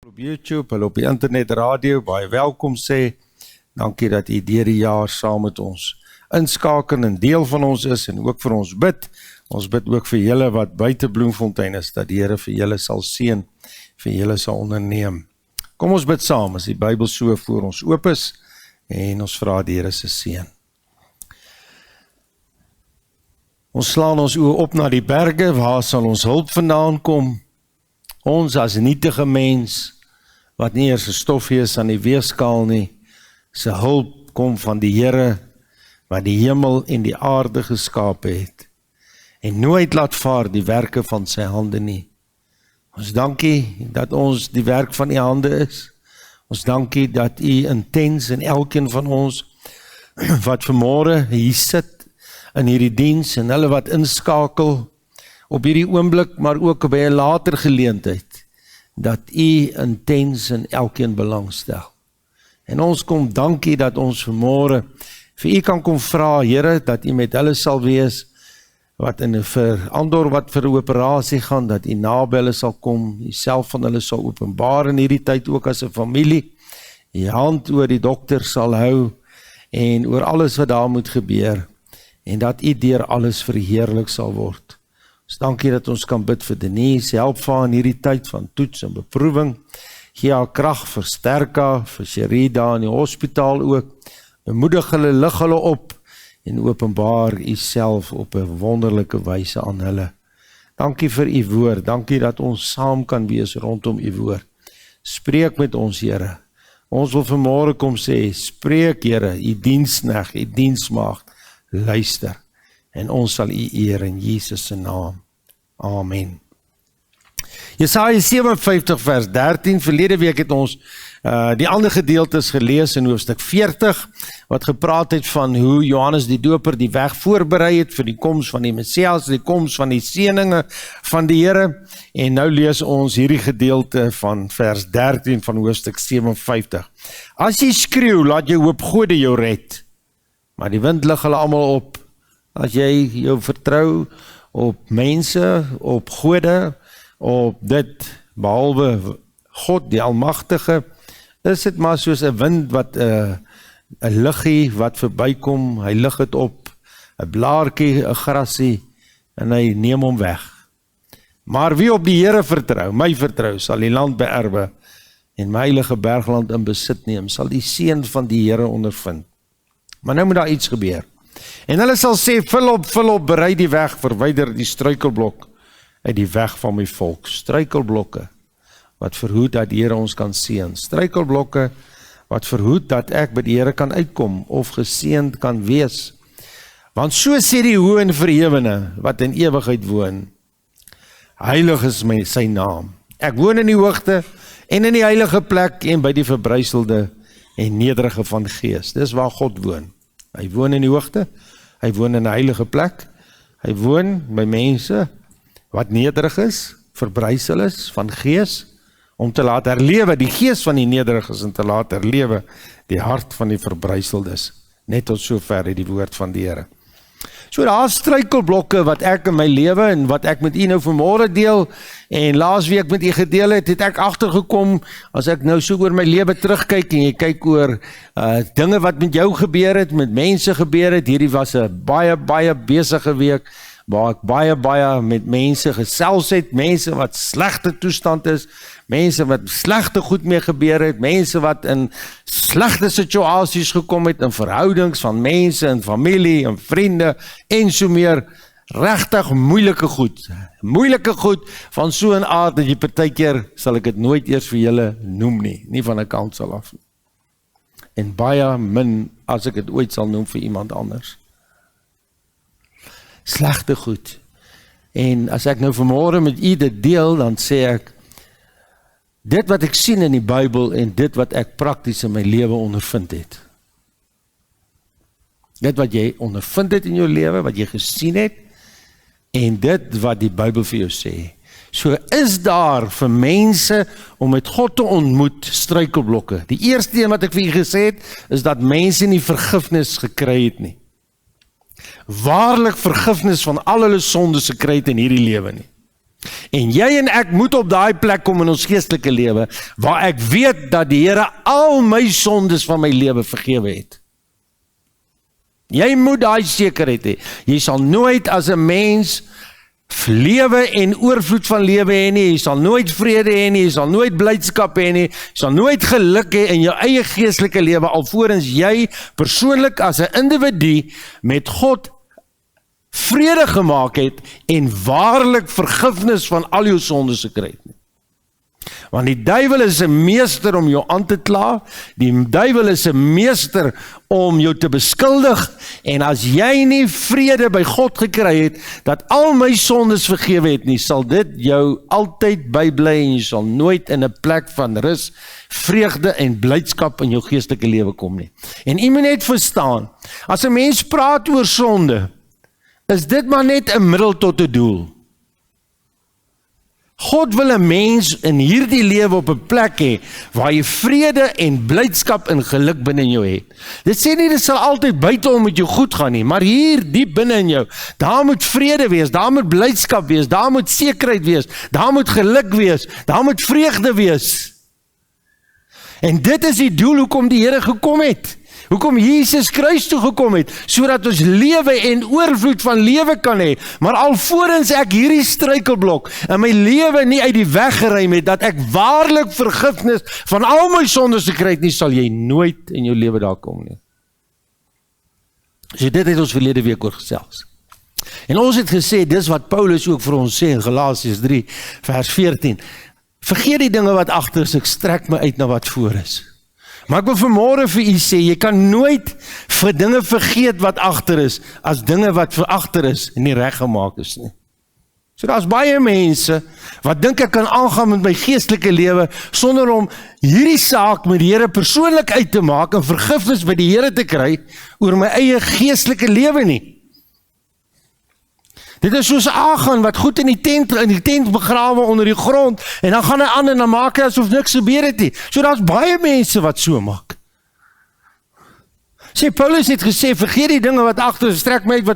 Op YouTube, hulle op die internet radio, baie welkom sê. Dankie dat u deur die jaar saam met ons inskakel en deel van ons is en ook vir ons bid. Ons bid ook vir julle wat buite Bloemfontein is, dat die Here vir julle sal seën, vir julle sal onderneem. Kom ons bid saam as die Bybel so voor ons oop is en ons vra die Here se seën. Ons slaan ons oë op na die berge, waar sal ons hulp vandaan kom? Ons as nietige mens, wat nie eers 'n stofie is aan die weegskaal nie, se hulp kom van die Here, wat die hemel en die aarde geskaap het, en nooit laat vaar die werke van sy hande nie. Ons dankie dat ons die werk van die hande is. Ons dankie dat u intens in elkeen van ons, wat vanmôre hier sit, in hierdie diens, en hulle wat inskakel, op hierdie oomblik, maar ook by 'n later geleentheid, dat u intens in elkeen belangstel. En ons kom dankie dat ons vanmôre vir u kan kom vra, Here, dat u met hulle sal wees, wat in 'n verander wat vir 'n operasie gaan, dat u naby hulle sal kom, u self van hulle sal openbaar in hierdie tyd ook as 'n familie, u hand oor die dokter sal hou, en oor alles wat daar moet gebeur, en dat u deur alles verheerlik sal word. Ons dankie dat ons kan bid vir Denise, help vir haar in hierdie tyd van toets en beproewing, gee haar krag, versterk haar, vir Sherida in die hospitaal ook, bemoedig hulle, lig hulle op, en openbaar u self op 'n wonderlike wyse aan hulle. Dankie vir u woord, dankie dat ons saam kan wees rondom u woord. Spreek met ons, Here. Ons wil vanmôre kom sê, spreek, Here, u diensknegt, u diensmaagd, luister. En ons sal u eer in Jesus se naam. Amen. Jesaja 57 vers 13, verlede week het ons die ander gedeeltes gelees in hoofstuk 40, wat gepraat het van hoe Johannes die Doper die weg voorberei het vir die koms van die Messias, die koms van die seëninge van die Here, en nou lees ons hierdie gedeelte van vers 13 van hoofstuk 57. As jy skreeu, laat jy hoop Gode jou red, maar die wind lig hulle almal op. As jy jou vertrou op mense, op Gode, op dit, behalwe God, die Almagtige, is dit maar soos 'n wind wat 'n liggie wat verbykom, hy lig dit op, 'n blaartjie, 'n grassie, en hy neem hom weg. Maar wie op die Here vertrou, my vertrou, sal die land beerwe, en my heilige bergland in besit neem, sal die seën van die Here ondervind. Maar nou moet daar iets gebeur. En hulle sal sê, vul op, berei die weg, verwyder die struikelblok uit die weg van my volk. Struikelblokke wat verhoed dat die Here ons kan seën. Struikelblokke wat verhoed dat ek by die Here kan uitkom of geseënd kan wees. Want so sê die hoë en verhewene wat in ewigheid woon. Heilig is sy naam. Ek woon in die hoogte en in die heilige plek en by die verbryselde en nederige van gees. Dis waar God woon. Hy woon in die hoogte, hy woon in 'n heilige plek, hy woon by mense wat nederig is, verbrysel is van gees, om te laat herlewe die gees van die nederiges en te laat herlewe die hart van die verbryseldes. Net tot sover die woord van die Here. So daar struikelblokke wat ek in my lewe en wat ek met u nou vanmôre deel en laasweek met u gedeel het ek agtergekom, as ek nou so oor my lewe terugkyk en jy kyk oor dinge wat met jou gebeur het, met mense gebeur het, hierdie was 'n baie besige week, waar ek baie met mense gesels het, mense wat slegte toestand is, mense wat slegte goed mee gebeur het, mense wat in slegte situasies gekom het, in verhoudings van mense, in familie, in vriende, en so meer, regtig moeilike goed, van so 'n aard, dat jy partykeer, sal ek dit nooit eers vir julle noem nie van 'n kansel af, en baie min, as ek dit ooit sal noem vir iemand anders. Slegte goed. En as ek nou vanmôre met u dit deel, dan sê ek, dit wat ek sien in die Bybel en dit wat ek prakties in my lewe ondervind het. Dit wat jy ondervind het in jou lewe, wat jy gesien het, en dit wat die Bybel vir jou sê. So is daar vir mense om met God te ontmoet struikelblokke. Die eerste een wat ek vir u gesê het, is dat mense nie vergifnis gekry het nie. Waarlik vergifnis van al hulle sondes gekry het in hierdie lewe nie. En jy en ek moet op daai plek kom in ons geestelike lewe, waar ek weet dat die Here al my sondes van my lewe vergewe het. Jy moet daai sekerheid hê. Jy sal nooit as 'n mens lewe en oorvloed van lewe hê nie, jy sal nooit vrede hê nie, jy sal nooit blydskap hê nie, jy sal nooit geluk hê in jou eie geestelike lewe, alvorens jy persoonlik as 'n individu met God vrede gemaak het en waarlik vergifnis van al jou sondes gekry het. Want die duiwel is 'n meester om jou aan te kla, die duiwel is 'n meester om jou te beskuldig, en as jy nie vrede by God gekry het, dat al my sondes vergewe het nie, sal dit jou altyd bybly en jy sal nooit in 'n plek van rus, vreugde en blydskap in jou geestelike lewe kom nie. En jy moet net verstaan, as 'n mens praat oor sonde, is dit maar net 'n middel tot 'n doel. God wil 'n mens in hierdie lewe op 'n plek hê, waar jy vrede en blydskap en geluk binne in jou het. Dit sê nie, dit sal altyd buiteom met jou goed gaan nie, maar hier, diep binne in jou, daar moet vrede wees, daar moet blydskap wees, daar moet sekerheid wees, daar moet geluk wees, daar moet vreugde wees. En dit is die doel hoekom die Here gekom het. Hoekom Jesus kruis toe gekom het, sodat ons lewe en oorvloed van lewe kan hê. Maar alvorens ek hierdie struikelblok in my lewe nie uit die weg geruim het, dat ek waarlik vergifnis van al my sondes gekry het nie, sal jy nooit in jou lewe daar kom nie. So dit het ons verlede week oor gesels. En ons het gesê, dis wat Paulus ook vir ons sê in Galasiërs 3 vers 14. Vergeet die dinge wat agter is, ek strek my uit na wat voor is. Maar ek wil vanmôre vir u sê, jy kan nooit vir dinge vergeet wat agter is, as dinge wat vir agter is en nie reggemaak is nie. So daar's baie mense wat dink ek kan aangaan met my geestelike lewe sonder om hierdie saak met die Here persoonlik uit te maak en vergifnis by die Here te kry oor my eie geestelike lewe nie. Dit is soos Agan wat goed in die tent begrawe onder die grond, en dan gaan hy aan en dan maak hy asof niks gebeur het nie. So daar's baie mense wat so maak. Sê Paulus het gesê, vergeet die dinge wat agter is, strek my uit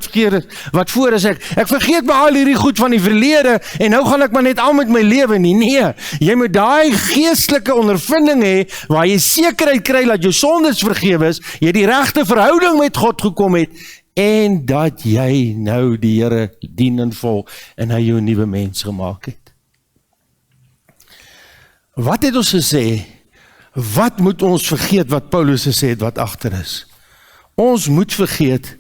wat voor is ek. Ek vergeet my al hierdie goed van die verlede, en nou gaan ek maar net aan met my lewe nie. Nee, jy moet daai geestelike ondervinding hê, waar jy sekerheid kry dat jou sondes vergewe is, jy die regte verhouding met God gekom het, en dat jy nou die Here dien en volg, en hy jou 'n nuwe mens gemaak het. Wat het ons gesê? Wat moet ons vergeet wat Paulus gesê het wat agter is? Ons moet vergeet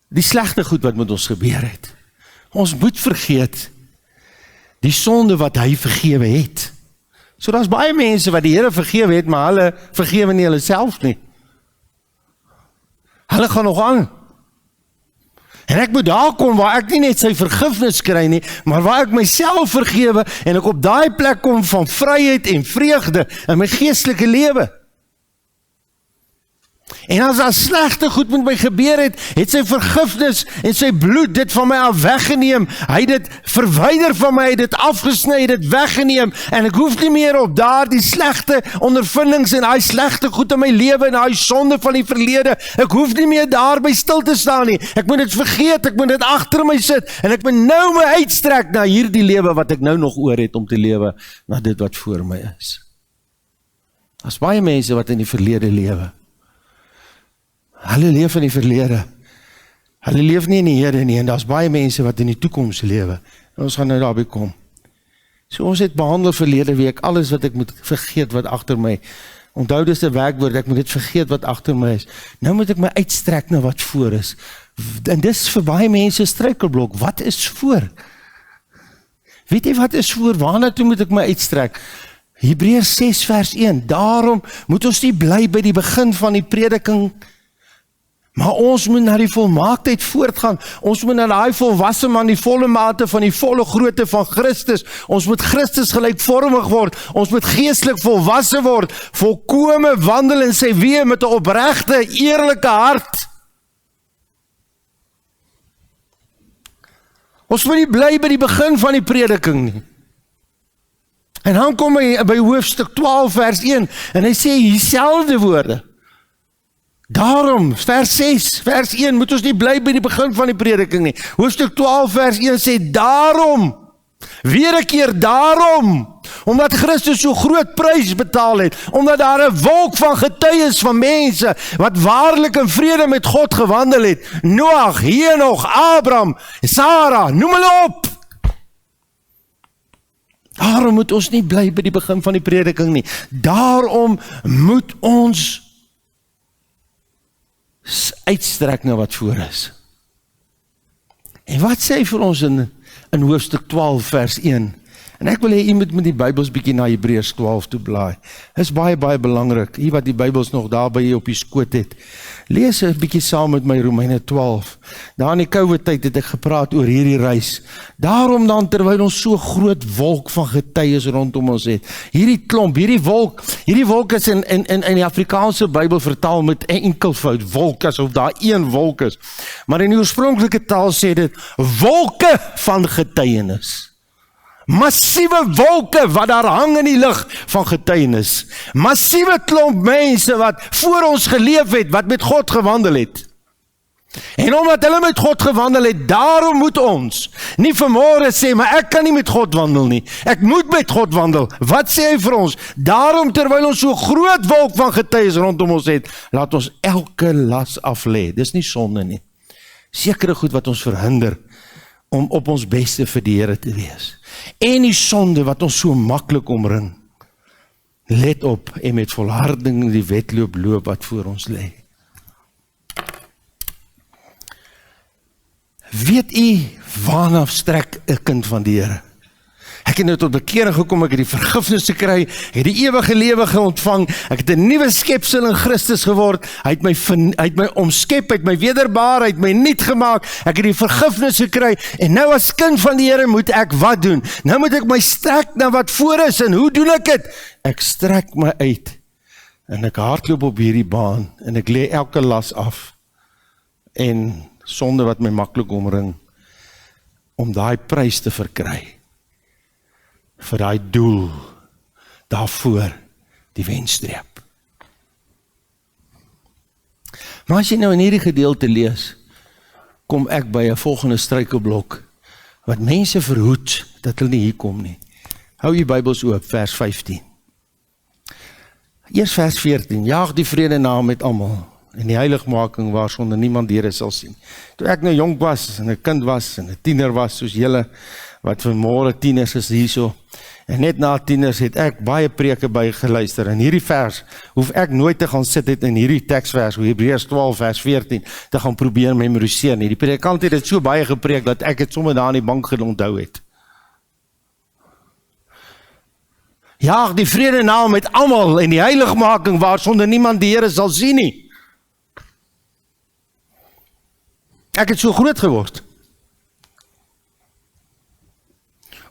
die slegte goed wat met ons gebeur het. Ons moet vergeet die sonde wat hy vergewe het. So daar's baie mense wat die Here vergewe het, maar hulle vergewe nie hulle self nie. Hulle gaan nog aan. En ek moet daar kom waar ek nie net sy vergifnis kry nie, maar waar ek myself vergewe en ek op daai plek kom van vryheid en vreugde in my geestelike lewe. En as daar slegte goed met my gebeur het, het sy vergifnis en sy bloed dit van my af weggeneem. Hy het dit verwyder van my, hy het dit afgesny, hy het dit weggeneem, en ek hoef nie meer op daardie slegte ondervindings en hy slegte goed in my lewe en hy sonde van die verlede, ek hoef nie meer daarby stil te staan nie. Ek moet dit vergeet, ek moet dit agter my sit, en ek moet nou my uitstrek na hierdie lewe wat ek nou nog oor het om te lewe, na dit wat voor my is. Daar's baie mense wat in die verlede lewe. Hulle leef in die verlede. Hulle leef nie in die Here nie, en daar's baie mense wat in die toekoms lewe. En ons gaan nou daarby kom. So ons het behandel verlede week, alles wat ek moet vergeet wat agter my. Onthou dis 'n werkwoord, ek moet dit vergeet wat agter my is. Nou moet ek my uitstrek na wat voor is. En dis vir baie mense struikelblok. Wat is voor? Weet jy wat is voor? Waarna toe moet ek my uitstrek? Hebreërs 6 vers 1. Daarom moet ons nie bly by die begin van die prediking, maar ons moet na die volmaaktheid voortgaan. Ons moet na die volwasse man, die volle mate van die volle grootte van Christus. Ons moet Christus gelykvormig word. Ons moet geestelik volwasse word. Volkome wandel in sy weë met 'n opregte, eerlike hart. Ons moet nie bly by die begin van die prediking nie. En dan kom hy by hoofstuk 12 vers 1 en hy sê dieselfde woorde. Daarom, vers 6, vers 1, moet ons nie bly by die begin van die prediking nie. Hoofstuk 12, vers 1 sê, daarom, weer 'n keer daarom, omdat Christus so groot prys betaal het, omdat daar 'n wolk van getuies van mense, wat waarlik in vrede met God gewandel het, Noag, Henog, Abraham, Sara, noem hulle op. Daarom moet ons nie bly by die begin van die prediking nie. Daarom moet ons uitstrek na wat voor is. En wat sê hy vir ons in hoofstuk 12 vers 1? En ek wil hê jy moet met die Bybels bietjie na Hebreërs 12 toe blaai. Is baie belangrik. Hier wat die Bybels nog daar by jy op die skoot het. Lees 'n bietjie saam met my Romeine 12. Daar in die COVID tyd het ek gepraat oor hierdie reis. Daarom dan, terwyl ons so groot wolk van getuies rondom ons het, hierdie klomp, hierdie wolk is in die Afrikaanse Bybel vertaal met 'n enkelvoud, wolk, asof daar een wolk is. Maar in die oorspronklike taal sê dit, wolke van getuienis. Massiewe wolke wat daar hang in die lug van getuienis. Massiewe klomp mense wat voor ons geleef het, wat met God gewandel het. En omdat hulle met God gewandel het, daarom moet ons nie vanmôre sê, maar ek kan nie met God wandel nie. Ek moet met God wandel. Wat sê hy vir ons? Daarom, terwyl ons so groot wolk van getuies rondom ons het, laat ons elke las af lê. Dis nie sonde nie. Sekere goed wat ons verhinder om op ons beste vir die Here te wees. En die sonde wat ons so maklik omring. Let op en met volharding die wedloop loop wat voor ons lê. Weet u waarna strek 'n kind van die Here? Ek het nou tot bekering gekom, ek het die vergifnis gekry, ek het die ewige lewe ontvang, ek het 'n nuwe skepsel in Christus geword, hy het my omskep, hy het my wederbaar, hy het my nuut gemaak, ek het die vergifnis gekry, en nou as kind van die Here moet ek wat doen? Nou moet ek my strek na wat voor is, en hoe doen ek dit? Ek strek my uit, en ek hardloop op hierdie baan, en ek lê elke las af, en sonde wat my maklik omring, om daai prys te verkry, vir daai doel, daarvoor, die wenstreep. Maar as jy nou in hierdie gedeelte lees, kom ek by 'n volgende struikelblok, wat mense verhoed, dat hulle nie hier kom nie. Hou jy Bybels oop, vers 15. Eers vers 14, jaag die vrede na met almal, en die heiligmaking waarsonder niemand die Here sal sien. Toe ek nou jonk was, en 'n kind was, en 'n tiener was, soos julle, wat vanmôre tieners is hierso, en net na tieners het ek baie preke by geluister, en hierdie vers hoef ek nooit te gaan sit het in hierdie teksvers, Hebreërs 12 vers 14, te gaan probeer memoriseer nie. Die predikant het dit so baie gepreek, dat ek het sommer daar in die bank onthou het. Jaag die vrede na met almal, en die heiligmaking waarsonder niemand die Here sal sien nie. Ek het so groot geword.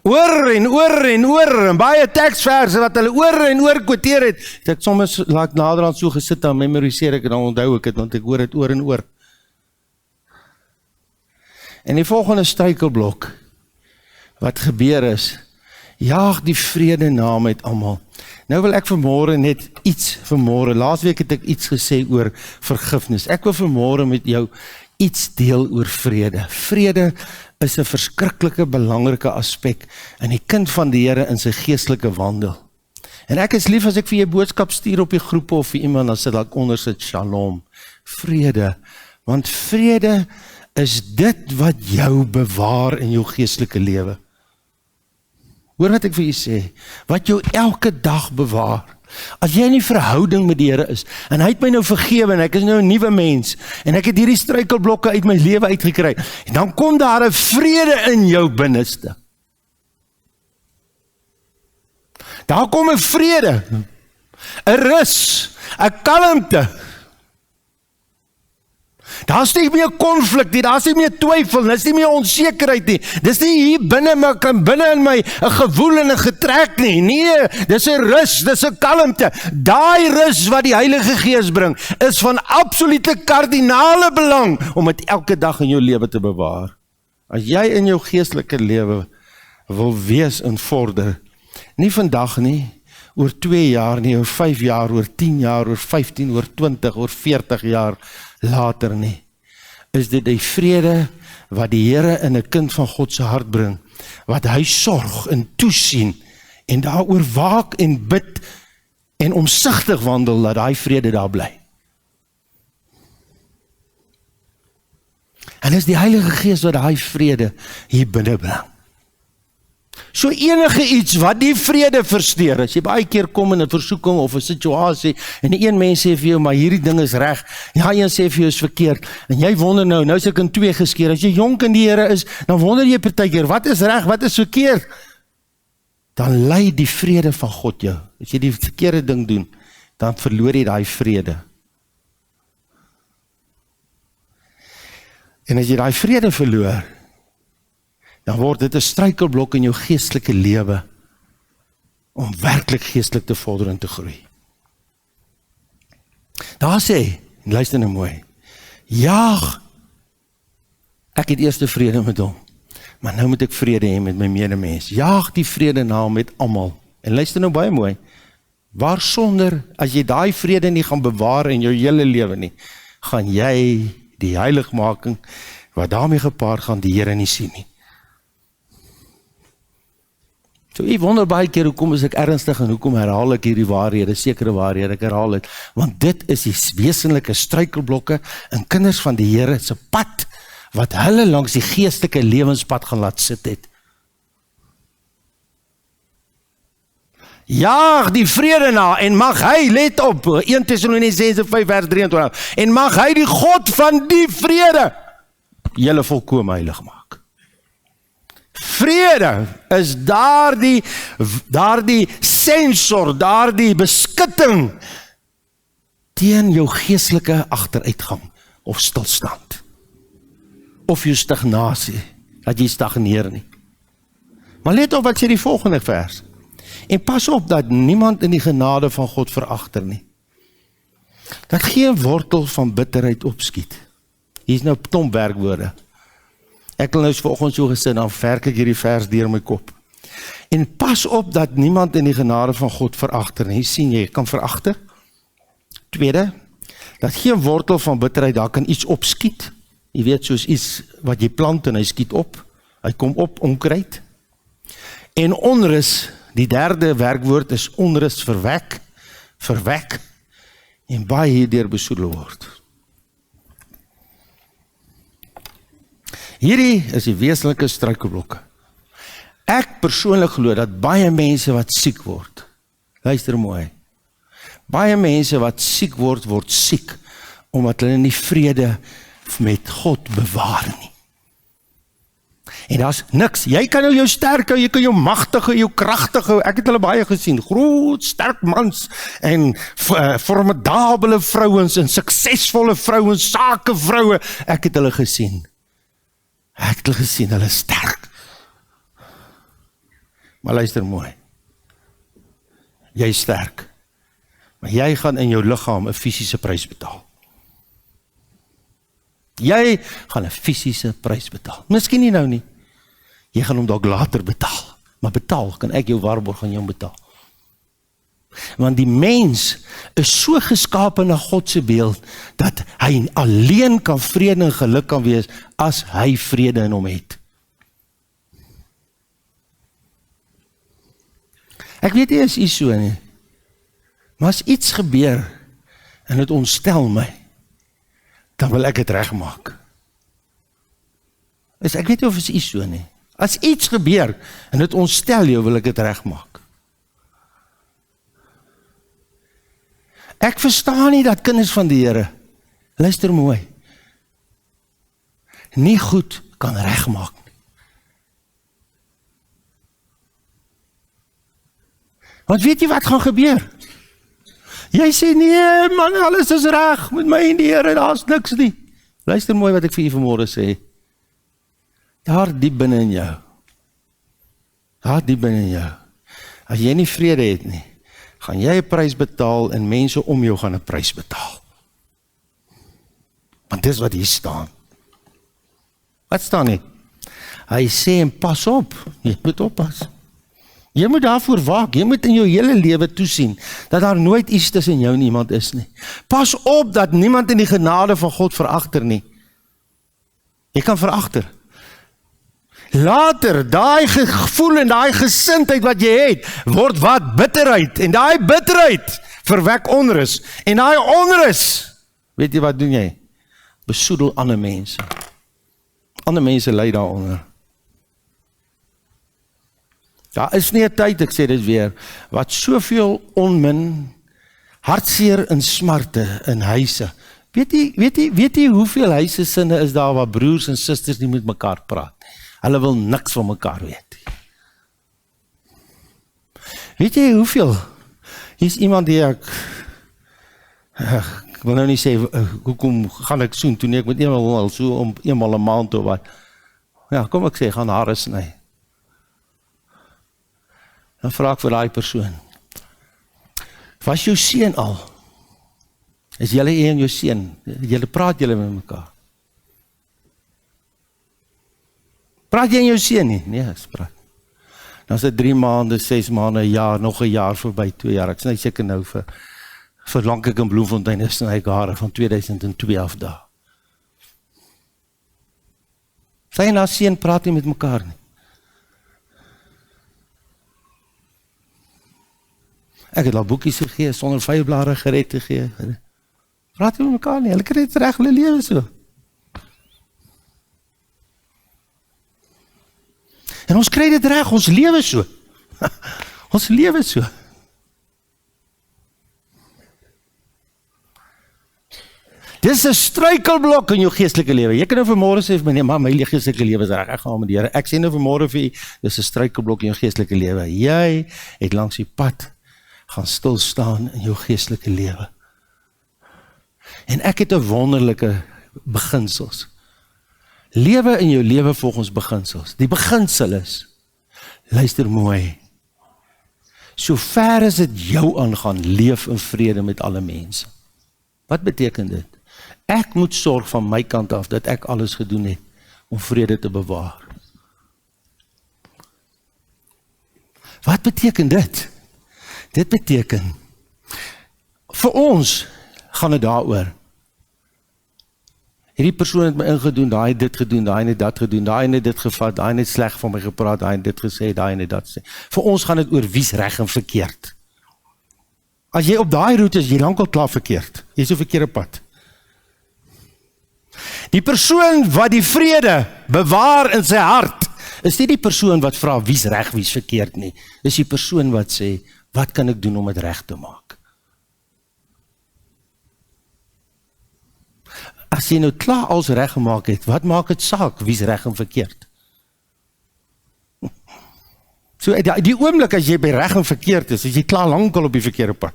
Oor en oor en oor, en baie teksverse wat hulle oor en oor quoteer het, het ek soms laat naderhand so gesit en memoriseer ek en dan onthou ek het, want ek hoor het oor en oor. En die volgende struikelblok, wat gebeur is, jaag die vrede na met almal. Nou wil ek vanmôre net iets vanmôre, laasweek het ek iets gesê oor vergifnis. Ek wil vanmôre met jou iets deel oor vrede. Vrede is 'n verskriklike belangrike aspek in die kind van die Here in sy geestelike wandel. En ek is lief as ek vir jou boodskap stuur op die groepe of vir iemand, dan sit dalk onder sit shalom, vrede, want vrede is dit wat jou bewaar in jou geestelike lewe. Hoor wat ek vir jou sê, wat jou elke dag bewaar. As jy in die verhouding met die Here is, en hy het my nou vergewe, en ek is nou 'n nuwe mens, en ek het hierdie struikelblokke uit my lewe uitgekry, en dan kom daar 'n vrede in jou binneste. Daar kom 'n vrede, 'n rus, 'n kalmte. Daar is nie meer konflik nie, daar is nie meer twyfel, daar is nie meer onsekerheid nie. Dis nie hier binne in my 'n gewoel en 'n getrek nie. Nee, dis 'n rus, dis 'n kalmte. Daai rus wat die Heilige Gees bring, is van absolute kardinale belang om dit elke dag in jou lewe te bewaar. As jy in jou geestelike lewe wil wees en vorder, nie vandag nie, oor 2 jaar nie, oor 5 jaar, oor 10 jaar, oor 15, oor 20, oor 40 jaar later nie. Is dit die vrede wat die Here in 'n kind van God se hart bring, wat hy sorg en toesien en daaroor waak en bid en omsigtig wandel, dat hy vrede daar bly. En is die Heilige Gees wat hy vrede hier binne bring. So enige iets wat die vrede versteur, as jy baie keer kom in 'n versoeking of 'n situasie, en die een mens sê vir jou, maar hierdie ding is reg, die ander sê vir jou is verkeerd, en jy wonder nou is ek in 2 geskeer, as jy jonk in die Here is, dan wonder jy partykeer, wat is reg, wat is verkeerd? Dan lei die vrede van God jou. As jy die verkeerde ding doen, dan verloor jy daai vrede. En as jy daai vrede verloor, dan word dit 'n struikelblok in jou geestelike lewe om werklik geestelik te vorder en te groei. Daar sê, en luister nou mooi, jaag, ek het eers vrede met hom, maar nou moet ek vrede hê met my medemens. Jaag die vrede na met almal. En luister nou baie mooi, waarsonder, as jy daai vrede nie gaan bewaar in jou hele lewe nie, gaan jy die heiligmaking, wat daarmee gepaard gaan, die Here nie sien nie. So ek wonder baie keer, hoekom is ek ernstig en hoekom herhaal ek hierdie waarhede, sekere waarhede, ek herhaal het, want dit is die wesenlike struikelblokke in kinders van die Here se pad, wat hulle langs die geestelike lewenspad gaan laat sit het. Jaag die vrede na, en mag hy, let op, 1 Tessalonisense 5 vers 23, en mag hy die God van die vrede, julle volkome heilig maak. Vrede is daardie sensor, daardie beskutting teen jou geestelike agteruitgang of stilstand. Of jou stagnasie, dat jy stagneer nie. Maar let op wat sê die volgende vers. En pas op dat niemand in die genade van God veragter nie. Dat geen wortel van bitterheid opskiet. Hier is nou klomp werkwoorde. Ek wil nou vanoggend so gesin, dan werk ek hierdie vers deur my kop. En pas op dat niemand in die genade van God veragter nie. Sien jy kan veragter. Tweede, dat geen wortel van bitterheid, daar kan iets opskiet. Jy weet, soos iets wat jy plant en hy skiet op. Hy kom op, onkruid. En onrus, die derde werkwoord is onrus verwek, en baie hierdeur besoedel word. Hierdie is die wesenlike struikelblokke. Ek persoonlik glo dat baie mense wat siek word, luister mooi, baie mense wat siek word siek, omdat hulle nie vrede met God bewaar nie. En daar's niks, jy kan nou jou sterk hou, jy kan jou magtig hou, jou kragtig hou, ek het hulle baie gesien, groot, sterk mans, en formidabele vrouens, en suksesvolle vrouens, sakevroue, ek het hulle gesien. Ek het hulle gesien, hulle is sterk. Maar luister mooi, jy is sterk, maar jy gaan in jou liggaam 'n fisiese prys betaal. Jy gaan 'n fisiese prys betaal. Miskien nie nou nie. Jy gaan hom dalk later betaal. Maar betaal, kan ek jou waarborg gaan jou betaal. Want die mens is so geskape na God se beeld, dat hy alleen kan vrede en geluk kan wees, as hy vrede in hom het. Ek weet nie is iets so nie, maar as iets gebeur, en het ontstel my, dan wil ek het regmaak. Ek weet nie of is iets so nie. As iets gebeur, en het ontstel jou, wil ek het regmaak. Ek verstaan nie dat kinders van die Here, luister mooi, nie goed kan regmaak nie. Want weet jy wat gaan gebeur? Jy sê, nee man, alles is reg, met my en die Here, daar is niks nie. Luister mooi wat ek vir jy vanmorgen sê. Daar diep binne in jou, as jy nie vrede het nie, gaan jy 'n prys betaal, en mense om jou gaan 'n prys betaal. Want dis wat hier staan. Wat staan nie? Hy sê, en pas op, jy moet oppas. Jy moet daarvoor waak, jy moet in jou hele lewe toesien, dat daar nooit iets tussen jou en iemand is nie. Pas op dat niemand in die genade van God veragter nie. Jy kan veragter. Later, daai gevoel en daai gesindheid wat jy het, word wat? Bitterheid. En daai bitterheid verwek onrus. En daai onrus, weet jy wat doen jy? Besoedel ander mense. Ander mense ly daaronder. Daar is nie 'n tyd, ek sê dit weer, wat soveel onmin, hartseer en smarte in huise. Weet jy hoeveel huise sinne is daar waar broers en susters nie met mekaar praat? Hulle wil niks van mekaar weet. Weet jy hoeveel? Hier is iemand die ek wil nou nie sê, hoekom gaan ek soen, toe ek met eenmaal so om eenmaal 'n maand of wat. Ja, kom ek sê, gaan hare sny. Dan vra ek vir daai persoon, was jou seun al? Is julle en jou seun, julle praat julle met mekaar? Praat jy en jou seun nie? Nee, ek praat. Dan is dit 3 maande, 6 maande, 'n jaar, nog 'n jaar voorbij, 2 jaar. Ek sny seker nou vir lank ek in Bloemfontein is sny ek hare van 2002 af daar. Sy en haar seun praat nie met mekaar nie. Ek het al boekies gegee, sonder vyfblare gered te gee. Praat nie met mekaar nie, hulle kry dit reg, hulle lewe so. En ons kry dit reg, ons lewe so. Ons lewe so. Dis 'n struikelblok in jou geestelike lewe. Jy kan nou vanmôre sê vir my, maar my geestelike lewe is reg, ek gaan met die Here. Ek sê nou vanmôre vir u, dis 'n struikelblok in jou geestelike lewe. Jy het langs die pad gaan stil staan in jou geestelike lewe. En ek het 'n wonderlike beginsels. Lewe in jou lewe volgens beginsels. Die beginsel is, luister mooi, so ver as dit jou aangaan, leef in vrede met alle mense. Wat beteken dit? Ek moet sorg van my kant af, dat ek alles gedoen het, om vrede te bewaar. Wat beteken dit? Dit beteken, vir ons, gaan dit daaroor, hierdie persoon het my ingedoen, daai het dit gedoen, daai het dat gedoen, daai het dit gevat, daai het sleg van my gepraat, daai het dit gesê, daai het dat gesê. Vir ons gaan dit oor wie's reg en verkeerd. As jy op daai route is, jy lankal klaar verkeerd. Jy is op verkeerde pad. Die persoon wat die vrede bewaar in sy hart, is nie die persoon wat vra wie's reg, wie's verkeerd nie. Dis die persoon wat sê, wat kan ek doen om dit reg te maak? As jy nou klaar als reg gemaak het, wat maak het saak, wie's reg en verkeerd? So die oomblik as jy by reg en verkeerd is jy klaar lankal op die verkeerde pad.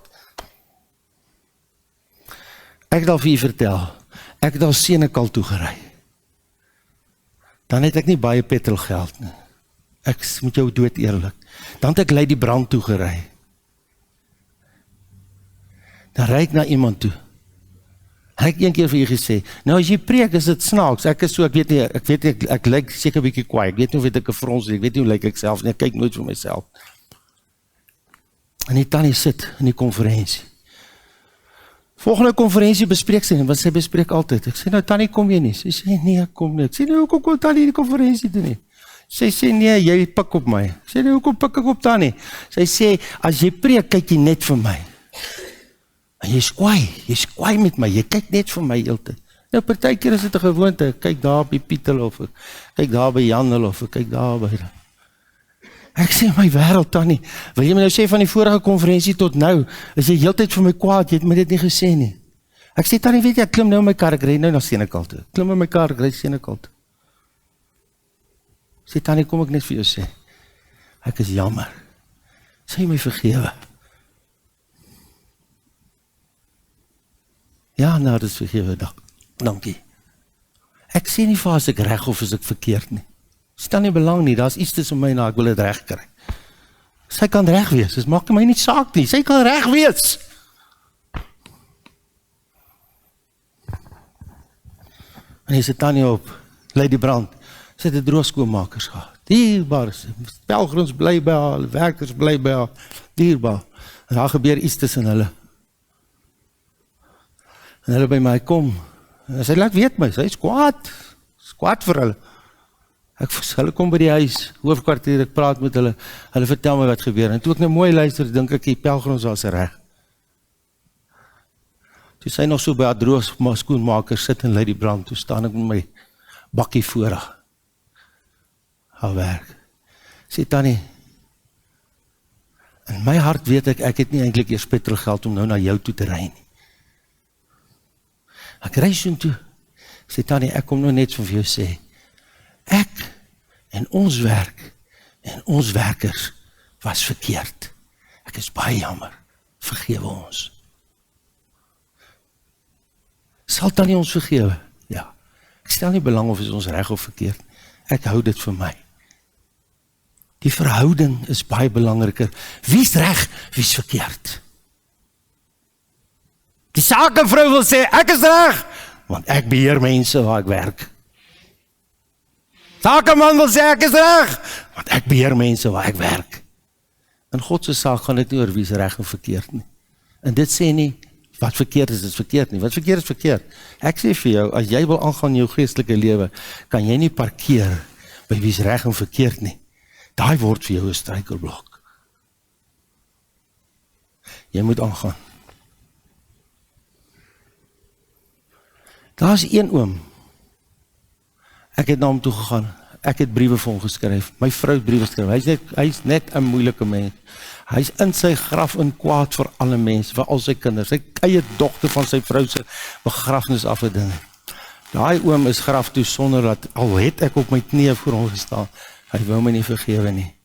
Ek het al vir jy vertel, ek het al Senekal toegery. Dan het ek nie baie petrolgeld nie. Ek moet jou dood eerlik. Dan het ek Lady Brand toegery. Dan ry ek na iemand toe. Ek het een keer vir jy gesê, nou as jy preek is dit snaaks, ek is so, ek weet nie, ek lyk seker 'n bietjie kwaai, ek weet nie of ek 'n frons, ek weet nie hoe lyk ek self nie, ek kyk nooit vir myself. En die tannie sit in die konferensie. Volgende konferensie bespreek sy, want sy bespreek altyd. Ek sê nou, tannie, kom jy nie? Sy sê, nee, ek kom nie. Ek sê, nou, hoekom kom tannie die konferensie toe nie? Sy sê, nee, jy pik op my. Ek sê, nou, hoekom pik ek op tannie? Sy sê, as jy preek, kyk jy net vir my. En jy's kwaai met my, jy kyk net vir my heeltyd. Nou, partykeer is dit 'n gewoonte, ek kyk daar by Pietel, of ek kyk daar by Janel, of ek kyk daar by... Ek sê, my wêreld, tannie, wil jy my nou sê van die vorige konferensie tot nou, is jy heeltyd vir my kwaad, jy het my dit nie gesê nie. Ek sê, tannie, weet jy, ek klim nou in my kar, ek ry nou na Senekal toe. Klim in my kar, ek ry Senekal toe. Sê, tannie, kom ek net vir jou sê, ek is jammer. Sê my vergewe. Ja, nou, dit is vergewe, dankie. Ek sê nie vir as ek reg of as ek verkeerd nie. Stel nie belang nie, daar is iets tussen my en ek wil dit reg kry. Sy kan reg wees, dit maak my nie saak nie, sy kan reg wees. En hy sit tannie op, Lady Brand, Sy het 'n droogskoonmakers gehad. Dierbaar, pelgrims bly by haar, werkers bly by haar, dierbaar. En daar gebeur iets tussen hulle. En hulle by my kom, en sy laat weet my, sy is kwaad vir hulle. Hulle kom by die huis, hoofkwartier, ek praat met hulle, hulle vertel my wat gebeur, en toe ek nou mooi luister, dink ek, die pelgrims was reg. Toe sy nog so by haar droogskoonmaker sit en lei die brand, toe staan ek met my bakkie voor haar werk. Sê Tannie, in my hart weet ek het nie eintlik eers petrolgeld om nou na jou toe te ry nie. Ek ry soontoe, sê Tannie, ek kom nou net so vir jou sê, ek en ons werk en ons werkers was verkeerd. Ek is baie jammer, vergewe ons. Sal Tannie ons vergewe? Ja. Ek stel nie belang of is ons reg of verkeerd. Ek hou dit vir my. Die verhouding is baie belangriker. Wie is reg, wie is verkeerd? Die sakevrou wil sê, ek is reg, want ek beheer mense waar ek werk. Sakeman wil sê, ek is reg, want ek beheer mense waar ek werk. In God se saak gaan dit nie oor wie is reg en verkeerd nie. En dit sê nie, wat verkeerd is verkeerd nie. Wat verkeerd is verkeerd. Ek sê vir jou, as jy wil aangaan in jou geestelike lewe, kan jy nie parkeer by wie is reg en verkeerd nie. Daai word vir jou 'n struikelblok. Jy moet aangaan. Daar is een oom. Ek het na hom toe gegaan. Ek het briewe vir hom geskryf. My vrou het briewe geskryf. Hy is net 'n moeilike mens. Hy is in sy graf in kwaad vir alle mense, vir al sy kinders. Sy eie dogter van sy vrou se begrafnis afgeding. Daai oom is graf toe sonder dat, al het ek op my knieë voor hom gestaan, hy wou my nie vergewe nie.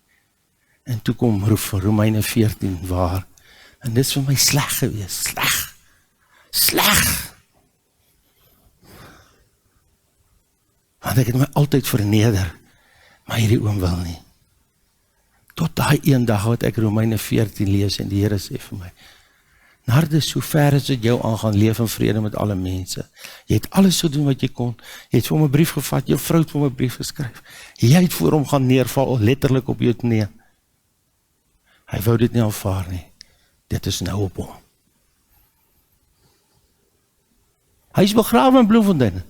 En toe kom Romeine 14 waar. En dit is vir my sleg gewees. Sleg. Want ek het my altyd verneder, maar hierdie oom wil nie. Tot daai een dag wat ek Romeine 14 lees en die Here sê vir my, Nardus, so ver as dit jou aangaan, leef in vrede met alle mense. Jy het alles so doen wat jy kon. Jy het vir hom 'n brief gevat, jou vrou het vir hom 'n brief geskryf. Jy het voor hom gaan neerval, letterlik op jou knie. Hy wou dit nie aanvaar nie. Dit is nou op hom. Hy is begrawe in Bloemfontein.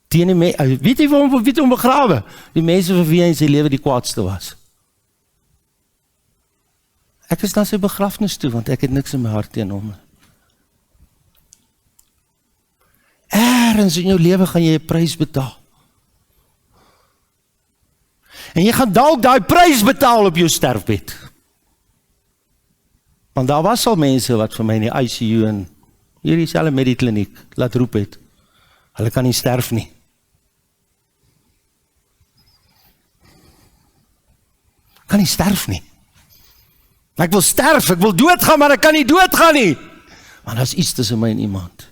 Weet jy waarom wie hom begrawe? Die mense vir wie hy in sy lewe die kwaadste was. Ek is na sy begrafnis toe, want ek het niks in my hart teen hom. Ergens in jou lewe gaan jy 'n prys betaal. En jy gaan dalk daai prys betaal op jou sterfbed. Want daar was al mense wat vir my in die ICU en hierdie selfe Medikliniek laat roep het. Hulle kan nie sterf nie. Kan nie sterf nie. Ek wil sterf, ek wil doodgaan, maar ek kan nie doodgaan nie. Want daar is iets tussen my en iemand.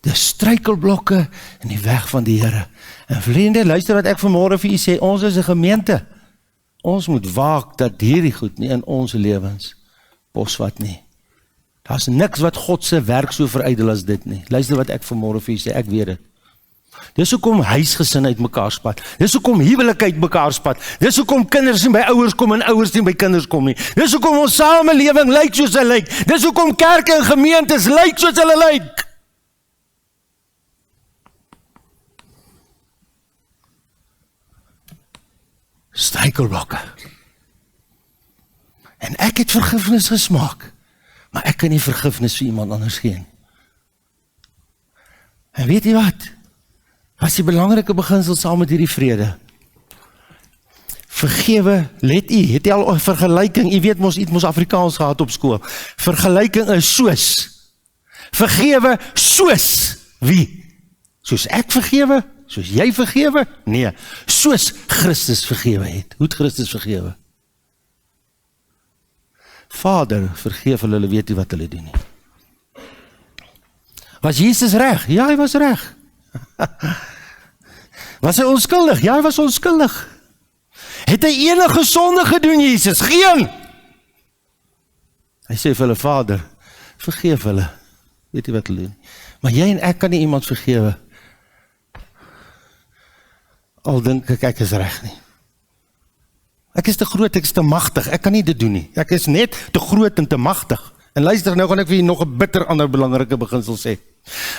Dis struikelblokke in die weg van die Here. En vriende, luister wat ek vanmôre vir u sê, ons is 'n gemeente. Ons moet waak dat hierdie goed nie in ons lewens posvat nie. Daar's niks wat God se werk so verydel as dit nie. Luister wat ek vanmôre vir u sê, ek weet dit. Dis hoekom huisgesin uit mekaar spat. Dis hoekom huwelik uit mekaar spat. Dis hoekom kinders nie by ouers kom en ouers nie by kinders kom nie. Dis hoekom ons samelewing lyk soos hy lyk. Dis hoekom kerke en gemeentes lyk soos hulle lyk. Struikelblokke. En ek het vergifnis gesmaak, maar ek kan nie vergifnis vir iemand anders gee. En weet jy wat? Was die belangrike beginsel saam met hierdie vrede. Vergewe, let u, het jy al 'n vergelyking, u weet mos, u het mos Afrikaans gehad op skool. Vergelyking is soos. Vergewe soos wie? Soos ek vergewe? Soos jy vergewe? Nee, soos Christus vergewe het. Hoe het Christus vergewe? Vader, vergeef hulle weet nie wat hulle doen nie. Was Jesus reg? Ja, hy was reg. Was hy onskuldig? Ja, hy was onskuldig. Het hy enige sonde gedoen, Jesus? Geen! Hy sê vir hulle, Vader, vergeef hulle, weet jy wat hulle doen. Maar jy en ek kan nie iemand vergewe, al dink ek is reg nie. Ek is te groot, ek is te magtig, ek kan nie dit doen nie. Ek is net te groot en te magtig. En luister, nou gaan ek vir jy nog 'n bitter ander belangrike beginsel sê.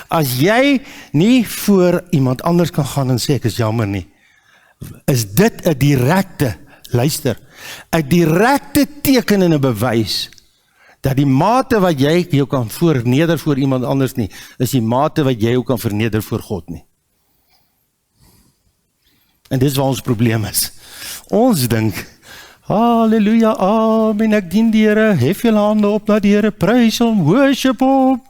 As jy nie voor iemand anders kan gaan en sê, ek is jammer nie, is dit 'n direkte, luister, 'n direkte teken en 'n bewys, dat die mate wat jy jou kan verneder voor iemand anders nie, is die mate wat jy jou kan verneder voor God nie. En dis waar ons probleem is. Ons dink, halleluja, amen, ek dien die Here, hef julle hande op na die Here, prys hom, worship hom.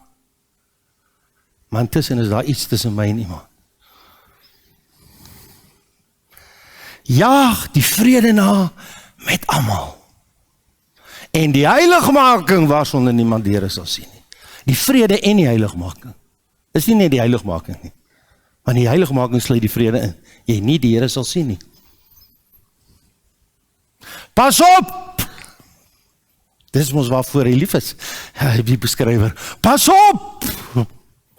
Maar intussen is daar iets tussen my en iemand. Jaag die vrede na met almal. En die heiligmaking waarsonder niemand die Here sal sien nie. Die vrede en die heiligmaking. Is nie net die heiligmaking nie. Want die heiligmaking sluit die vrede in. Jy nie die Here sal sien nie. Pas op! Dis mos waarvoor hy lief is. Die beskrywer. Pas op!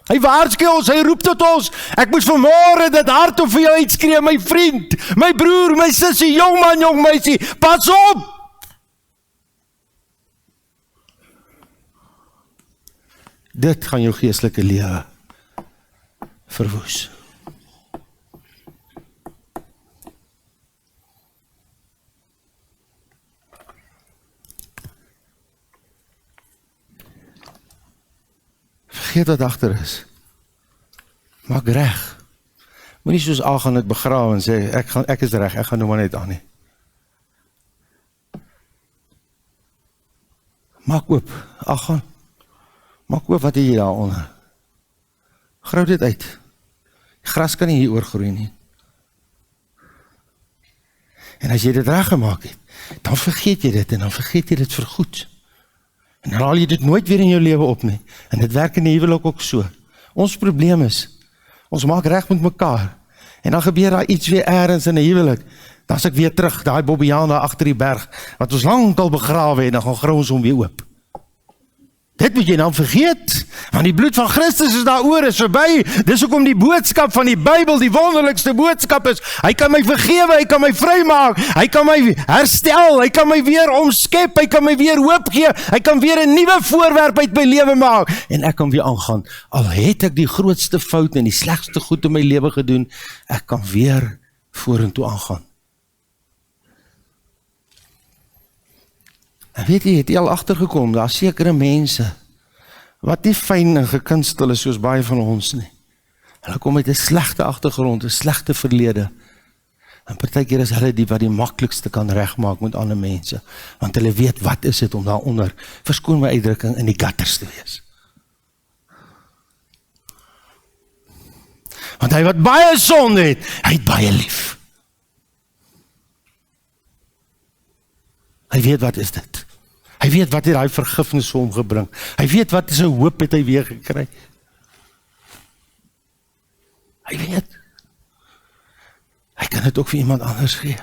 Hy waarsku ons, hy roep tot ons. Ek moet vanmôre dit hardop vir jou uitskree, my vriend, my broer, my sussie, jong man, jong meisie. Pas op! Dit gaan jou geestelike lewe verwoes. Vergeet wat agter is. Maak reg. Moenie soos Agan dit begrawe en sê, ek is reg, ek gaan nou maar net aan nie. Maak oop, Agan. Maak oop wat jy daaronder. Grou dit uit. Die gras kan nie hier oorgroei nie. En as jy dit reg gemaak het, dan vergeet jy dit en dan vergeet jy dit vir goed. En dan haal jy dit nooit weer in jou lewe op nie. En dit werk in die huwelik ook so. Ons probleem is, ons maak reg met mekaar. En dan gebeur daar iets weer ergens in die huwelik. Dan is ek weer terug, daai Bobbejaan daar agter die berg, wat ons lankal begrawe het, dan gaan grou ons hom weer oop. Dit moet jy dan vergeet, want die bloed van Christus is daaroor, is verby. Dis hoekom die boodskap van die Bybel die wonderlikste boodskap is. Hy kan my vergewe, hy kan my vrymaak, hy kan my herstel, hy kan my weer omskep, hy kan my weer hoop gee, hy kan weer 'n nuwe voorwerp uit my lewe maak, en ek kan weer aangaan. Al het ek die grootste fout en die slegste goed in my lewe gedoen, ek kan weer vorentoe aangaan. En weet jy, het jy al agtergekom, daar sekere mense, wat nie fyn en gekunstel is soos baie van ons nie. Hulle kom uit 'n slegte agtergrond, 'n slegte verlede. En partykeer is hulle die wat die maklikste kan regmaak met ander mense, want hulle weet wat is dit om daaronder, verskoon my uitdrukking, in die gutters te wees. Want hy wat baie sonde het, hy het baie lief. Hy weet wat is dit. Hy weet wat het hy vergifnis vir hom gebring. Hy weet wat is 'n hoop het hy weer gekry. Hy weet. Hy kan dit ook vir iemand anders gee.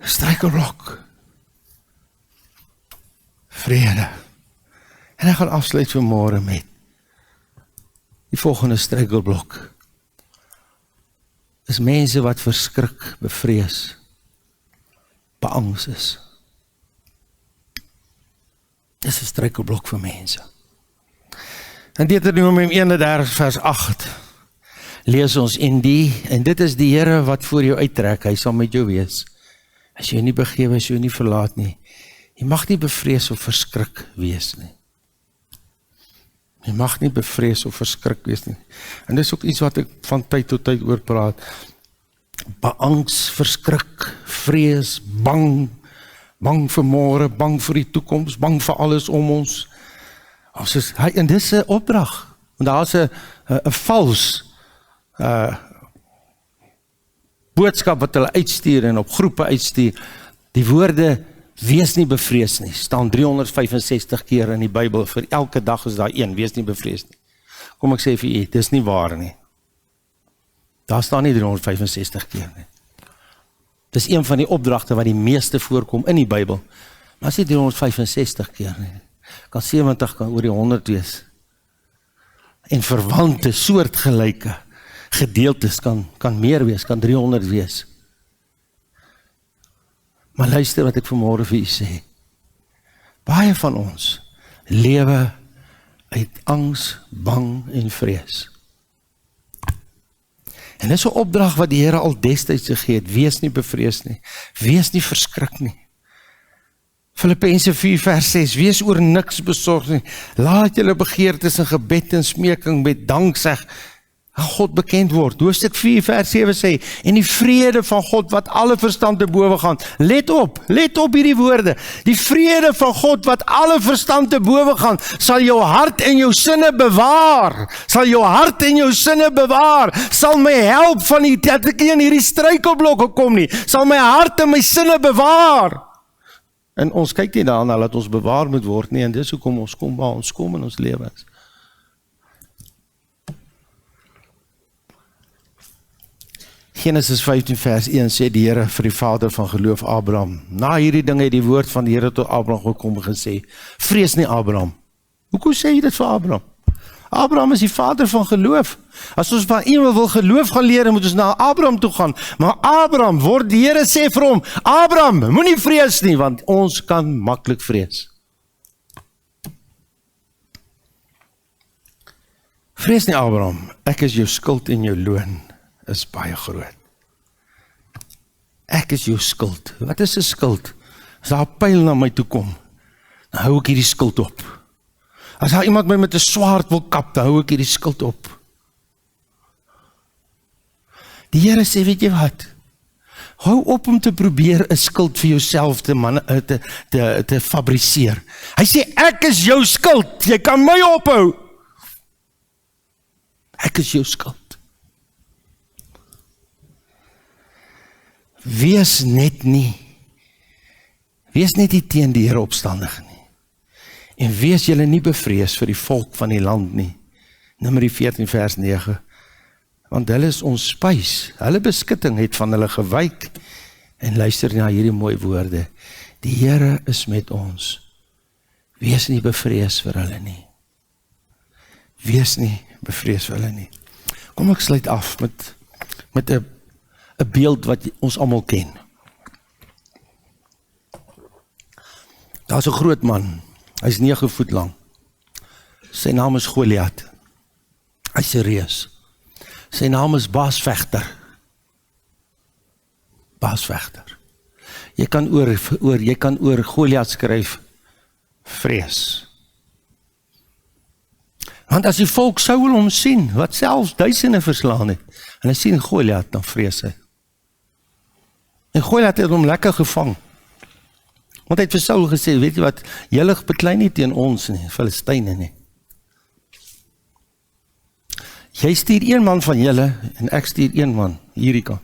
Struikelblok. Vrede. En ek gaan afsluit vanmôre met die volgende struikelblok. Is mense wat verskrik, bevrees, beangs is. Dis 'n struikelblok vir mense. In Deuteronomium 31 vers 8 lees ons en dit is die Here wat voor jou uittrek, hy sal met jou wees. As jy nie begewe, as jy nie verlaat nie, jy mag nie bevrees of verskrik wees nie. Jy mag nie bevrees of verskrik wees nie. En dis ook iets wat ek van tyd tot tyd oor praat. Beangs, verskrik, vrees, bang vir môre, bang vir die toekoms, bang vir alles om ons. En dis 'n opdrag, want daar is 'n vals boodskap wat hulle uitstuur en op groepe uitstuur. Die woorde, wees nie bevrees nie, staan 365 keer in die Bybel, vir elke dag is daar een, wees nie bevrees nie. Kom ek sê vir u, dis nie waar nie. Daar staan nie 365 keer nie. Dis een van die opdragte wat die meeste voorkom in die Bybel, maar is nie 365 keer nie. kan 70, kan oor die 100 wees. En verwante, soortgelyke gedeeltes kan meer wees, kan 300 wees. Maar luister wat ek vanmôre vir u sê. Baie van ons lewe uit angs, bang en vrees. En dis 'n opdrag wat die Here al destyds gegee het, wees nie bevrees nie, wees nie verskrik nie. Filippense 4 vers 6, wees oor niks besorg nie, laat julle begeertes in gebed en smeking met dankseg aan God bekend word. Hoofstuk 4 vers 7 sê, en die vrede van God wat alle verstand te bowe gaan, let op hierdie woorde, die vrede van God wat alle verstand te bowe gaan, sal jou hart en jou sinne bewaar, sal my help van die, dat ek nie in hierdie struikelblokke kom nie, sal my hart en my sinne bewaar. En ons kyk nie daarna dat ons bewaar moet word nie, en dis hoekom ons kom waar ons kom in ons lewens. Genesis 15 vers 1 sê die Here vir die vader van geloof Abraham, na hierdie ding het die woord van die Here tot Abraham gekom en gesê, vrees nie Abraham. Hoekom sê jy dit vir Abraham? Abraham is die vader van geloof. As ons van iemand wil geloof gaan leer, moet ons na Abraham toe gaan. Maar Abraham word, die Here sê vir hom, Abraham, moenie vrees nie, want ons kan maklik vrees. Vrees nie Abraham, ek is jou skuld en jou loon is baie groot. Ek is jou skuld. Wat is 'n skuld? As daar 'n pyl na my toe kom, dan hou ek hierdie skuld op. As daar iemand my met 'n swaard wil kap, dan hou ek hierdie skuld op. Die Here sê, weet jy wat? Hou op om te probeer 'n skuld vir jouself te fabriseer. Hy sê, ek is jou skuld, jy kan my ophou. Ek is jou skuld. Wees net nie teen die Here opstandig nie. En wees julle nie bevrees vir die volk van die land nie. Numeri 14 vers 9. Want hulle is ons spys. Hulle beskutting het van hulle gewyk. En luister na hierdie mooi woorde. Die Here is met ons. Wees nie bevrees vir hulle nie. Wees nie bevrees vir hulle nie. Kom ek sluit af met 'n beeld wat ons almal ken. Daar is 'n groot man, hy is 9 voet lang. Sy naam is Goliat. Hy is 'n reus. Sy naam is Baasvegter. Jy kan oor Goliat skryf vrees. Want as die volk Saul hom sien, wat selfs duisende verslaan het, en hy sien Goliat, dan vrees hy. En Goliat het hom lekker gevang. Want hy het vir Saul gesê, weet jy wat, julle beklei nie teen ons nie, Filistyne nie. Jy stuur een man van julle, en ek stuur een man, hierdie kant.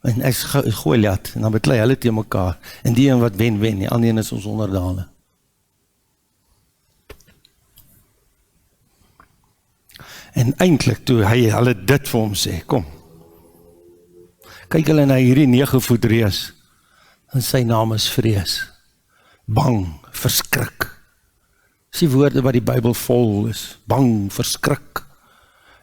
En ek Goliat, en dan beklei hulle teen mekaar, en die een wat wen, die ander een is ons onderdane. En eintlik toe hy hulle dit vir hom sê, kom, kyk hulle na hierdie 9 voet reus, en sy naam is vrees, bang, verskrik. Dis die woorde wat die Bybel vol is, bang, verskrik.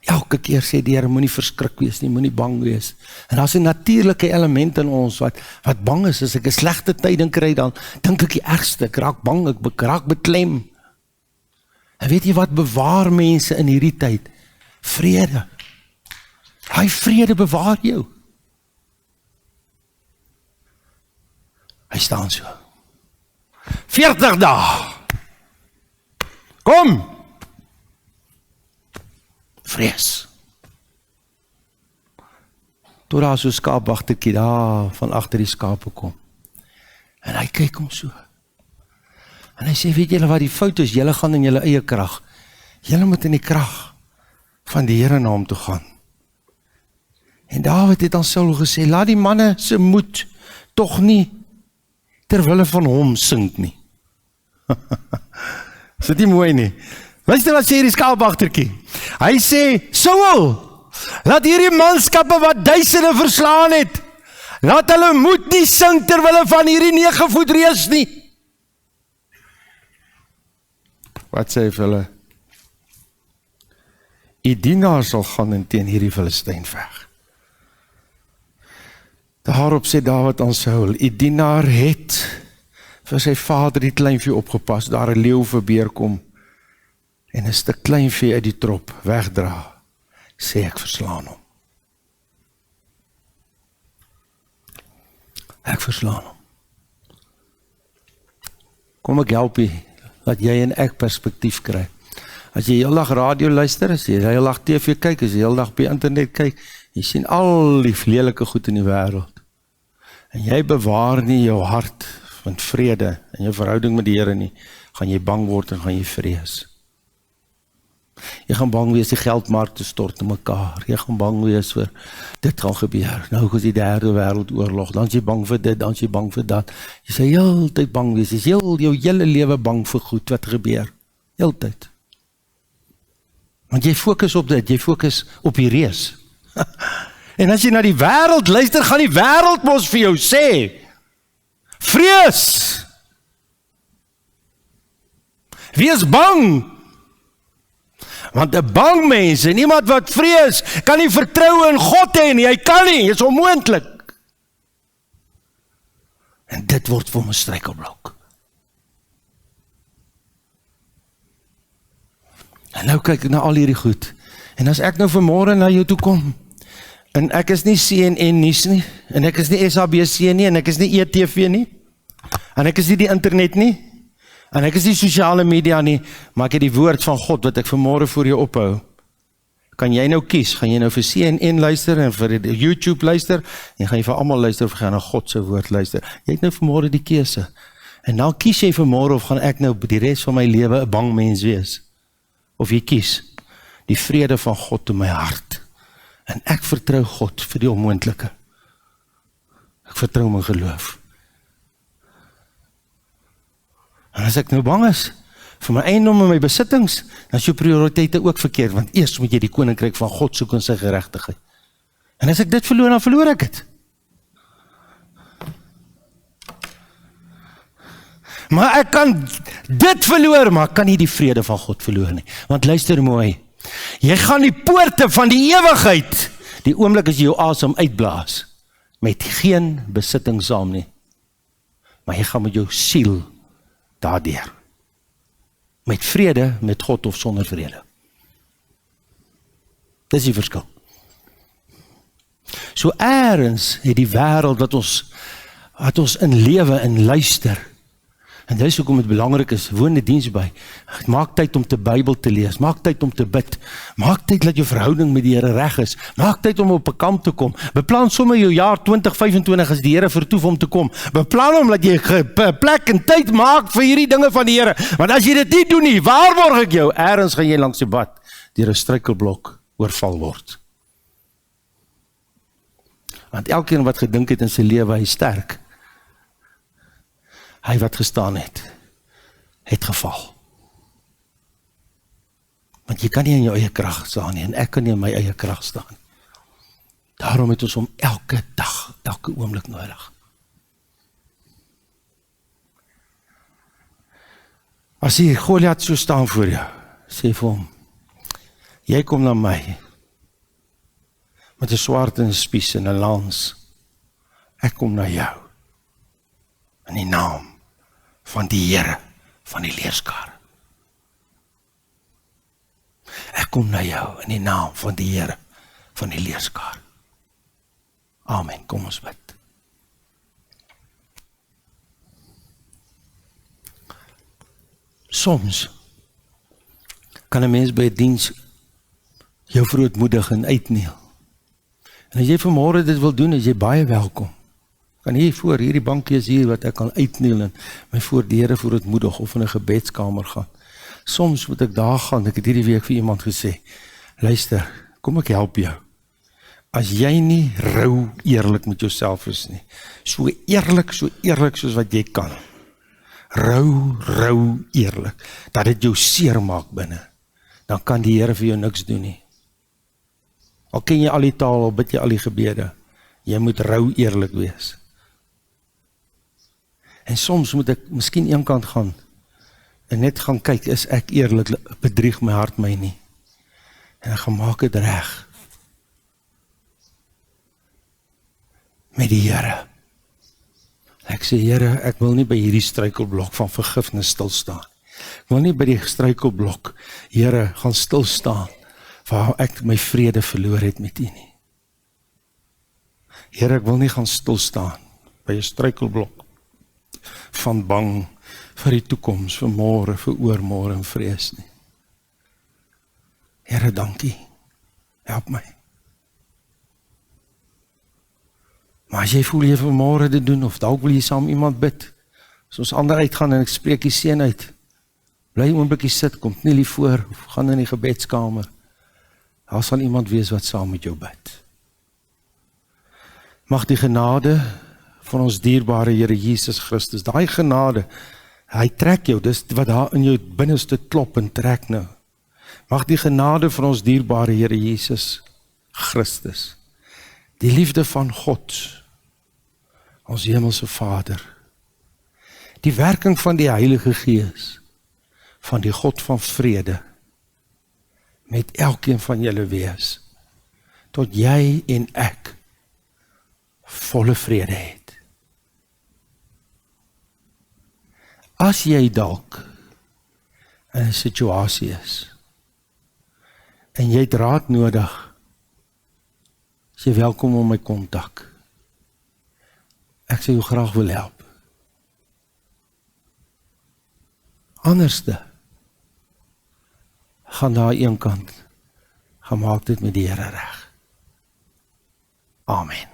Elke keer sê die Here, moenie verskrik wees nie, moenie bang wees. En daar's 'n natuurlike element in ons wat bang is. As ek 'n slegte tyding kry, dan dink ek die ergste, ek raak bang, ek raak beklem. En weet jy wat bewaar mense in hierdie tyd? Vrede. Hy vrede bewaar jou. Hy staan so. 40 dae. Kom! Vrees. Toe daar so 'n skaapwagtertjie daar van agter die skape kom. En hy kyk hom so. En hy sê, weet julle wat die fout is? Julle gaan in julle eie krag. Julle moet in die krag van die Here na hom toe gaan. En Dawid het aan Saul gesê, laat die manne se moed tog nie terwille van hom sink nie. Is dit nie mooi nie? Luister wat sê die skaapwagtertjie. Hy sê, Saul, laat hierdie manskappe wat duisende verslaan het, laat hulle moed nie sink terwille van hierdie 9 voet reus nie. Wat sê hy vir hulle? Die dienaar sal gaan en teen hierdie Filistyn veg. Daarop sê Dawid aan Saul, die dienaar het vir sy vader die kleinvee opgepas, daar 'n leeu of 'n beer kom, en 'n stuk kleinvee uit die trop wegdra, sê ek verslaan hom. Ek verslaan hom. Kom ek help jy, dat jy en ek perspektief kry. As jy heel dag radio luister, as jy heel dag TV kyk, as jy heel dag op die internet kyk, jy sien al die lelike goed in die wêreld. En jy bewaar nie jou hart van vrede en jou verhouding met die Here nie, gaan jy bang word en gaan jy vrees. Jy gaan bang wees die geldmarkte stort in mekaar. Jy gaan bang wees vir dit gaan gebeur. Nou is die derde wêreldoorlog. Dan is jy bang vir dit, dan is jy bang vir dat. Jy sê heeltyd bang wees. Jy is jou hele lewe bang vir goed wat gebeur. Heeltyd. Want jy fokus op dit, jy fokus op die reus. En as jy na die wêreld luister, gaan die wêreld mos vir jou sê, vrees. Wees bang. Want 'n bang mens en iemand wat vrees, kan nie vertrou in God hê nie. Hy kan nie, dit is onmoontlik. En dit word vir hom 'n struikelblok. En nou kyk ek na al hierdie goed. En as ek nou vanmôre na jou toe kom, en ek is nie CNN nuus nie, en ek is nie SABC nie, en ek is nie ETV nie, en ek is nie die internet nie, en ek is nie sosiale media nie, maar ek het die woord van God wat ek vanmôre voor jou ophou. Kan jy nou kies, gaan jy nou vir CNN luister, en vir YouTube luister, en gaan jy vir almal luister, of gaan na God se woord luister. Jy het nou vanmôre die keuse. En nou kies jy vanmôre, of gaan ek nou die res van my lewe 'n bang mens wees? Of jy kies die vrede van God in my hart. En ek vertrou God vir die onmoontlike. Ek vertrou my geloof. En as ek nou bang is vir my eiendom en my besittings, dan is jou prioriteite ook verkeerd, want eers moet jy die koninkryk van God soek en sy geregtigheid. En as ek dit verloor, dan verloor ek dit. Maar ek kan dit verloor, maar ek kan nie die vrede van God verloor nie. Want luister mooi, jy gaan die poorte van die ewigheid, die oomblik as jy jou asem uitblaas, met geen besitting saam nie. Maar jy gaan met jou siel daardeur. Met vrede, met God of sonder vrede. Dis die verskil. So eerens het die wêreld wat ons in lewe en luister. En dis hoekom dit belangrik is, woon die diens by. Maak tyd om te Bybel te lees, maak tyd om te bid, maak tyd dat jou verhouding met die Here reg is, maak tyd om op 'n kamp te kom, beplan sommer jou jaar 2025 as die Here vertoef om te kom, beplan hom dat jy plek en tyd maak vir hierdie dinge van die Here, want as jy dit nie doen nie, waarborg ek jou, ergens gaan jy langs die pad, deur 'n struikelblok oorval word. Want elkeen wat gedink het in sy lewe, hy sterk, hy wat gestaan het geval. Want jy kan nie in jou eie krag staan nie, en ek kan nie in my eie krag staan. Daarom het ons hom elke dag, elke oomblik nodig. As hier Goliat so staan voor jou, sê vir hom, jy kom na my, met 'n swaard en 'n spies en 'n lans, ek kom na jou, in die naam van die Here van die leerskare. Ek kom na jou in die naam van die Here van die leerskare. Amen, kom ons bid. Soms kan 'n mens by 'n diens jou verootmoedig en uitneel. En as jy vanmôre dit wil doen, is jy baie welkom. Kan hier voor, hierdie bankie is hier wat ek kan uitneel en my voor die Here verootmoedig of in 'n gebedskamer gaan. Soms moet ek daar gaan, ek het hierdie week vir iemand gesê, luister, kom ek help jou. As jy nie rou eerlik met jouself is nie, so eerlik soos wat jy kan, rou eerlik, dat dit jou seer maak binne, dan kan die Here vir jou niks doen nie. Al ken jy al die taal, al bid jy al die gebede, jy moet rou eerlik wees. En soms moet ek miskien een kant gaan en net gaan kyk, is ek eerlik, bedrieg my hart my nie. En ek gaan maak het reg. Met die Here. Ek sê, Here, ek wil nie by hierdie struikelblok van vergifnis stilstaan. Ek wil nie by die struikelblok, Here, gaan stilstaan, waar ek my vrede verloor het met U nie. Here, ek wil nie gaan stilstaan by 'n struikelblok van bang vir die toekoms, vir môre, vir oormôre en vrees nie. Here, dankie. Help my. Maar as jy voel jy vir môre dit doen, of dalk wil jy saam iemand bid, as ons ander uitgaan en ek spreek die seën uit, bly 'n oombliekie sit, kom kniel voor, of gaan in die gebedskamer, daar sal iemand wees wat saam met jou bid. Mag die genade van ons dierbare Here Jesus Christus, daai genade, hy trek jou, dis wat daar in jou binneste klop en trek nou. Mag die genade van ons dierbare Here Jesus Christus, die liefde van God, ons hemelse Vader, die werking van die Heilige Gees, van die God van vrede, met elkeen van julle wees, tot jy en ek volle vrede het. As jy dalk in 'n situasie is, en jy het raad nodig, is jy welkom om my kontak. Ek sê jou graag wil help. Anderste, gaan daar een kant, gemaak dit met die Here reg. Amen.